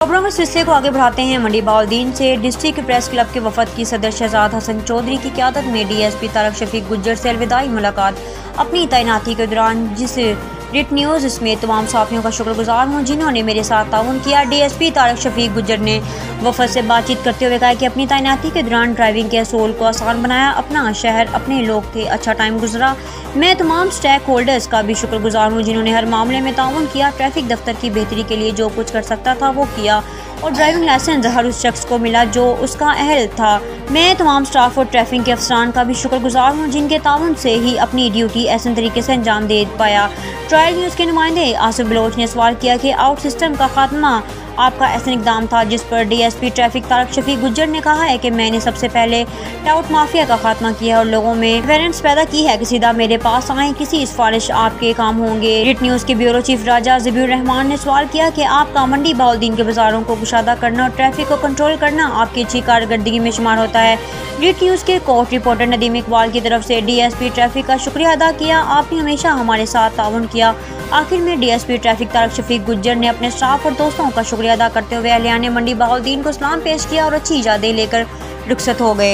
खबरों में सिलसिले को आगे बढ़ाते हैं। मंडी बहाउद्दीन से डिस्ट्रिक्ट प्रेस क्लब के वफद की सदर शहजाद हसन चौधरी की क़यादत में डीएसपी तारक शफीक गुज्जर से अलविदाई मुलाकात। अपनी तैनाती के दौरान जिस रिट न्यूज़ समेत तमाम साथियों का शुक्रगुजार हूँ जिन्होंने मेरे साथ ताउन किया। डीएसपी तारक शफीक गुज्जर ने वफद से बातचीत करते हुए कहा कि अपनी तैनाती के दौरान ड्राइविंग के असूल को आसान बनाया, अपना शहर अपने लोग थे, अच्छा टाइम गुजरा। मैं तमाम स्टेक होल्डर्स का भी शुक्रगुजार हूँ जिन्होंने हर मामले में ताउन किया। ट्रैफिक दफ्तर की बेहतरी के लिए जो कुछ कर सकता था वो किया और ड्राइविंग लाइसेंस हर उस शख्स को मिला जो उसका अहल था। मैं तमाम स्टाफ और ट्रैफिक के अफसरान का भी शुक्रगुजार हूँ जिनके ताउन से ही अपनी ड्यूटी ऐसे तरीके से अंजाम दे पाया। ट्रायल न्यूज़ के नुमाइंदे आसिफ बलोच ने सवाल किया कि आउट सिस्टम का खात्मा आपका ऐसा इकदाम था, जिस पर डीएसपी ट्रैफिक तारक शफीक गुज्जर ने कहा है कि मैंने सबसे पहले टाउट माफिया का खात्मा किया और लोगों में अवेयरनेस पैदा की है कि सीधा मेरे पास आए, किसी सिफारिश आपके काम होंगे। रिट न्यूज़ के ब्यूरो चीफ राजा ज़बीउर रहमान ने सवाल किया कि आपका मंडी बहाउद्दीन के बाजारों को कुशादा करना और ट्रैफिक को कंट्रोल करना आपकी अच्छी कारकर्दगी में शुमार होता है। रिट न्यूज़ के कोर्ट रिपोर्टर नदीम इकबाल की तरफ से डीएसपी ट्रैफिक का शुक्रिया अदा किया। आपने हमेशा हमारे साथ ताउन किया। आखिर में डीएसपी ट्रैफिक तारक शफीक गुज्जर ने अपने स्टाफ और दोस्तों का शुक्रिया अदा करते हुए अहलियाने मंडी बहाउद्दीन को सलाम पेश किया और अच्छी यादें लेकर रुखसत हो गए।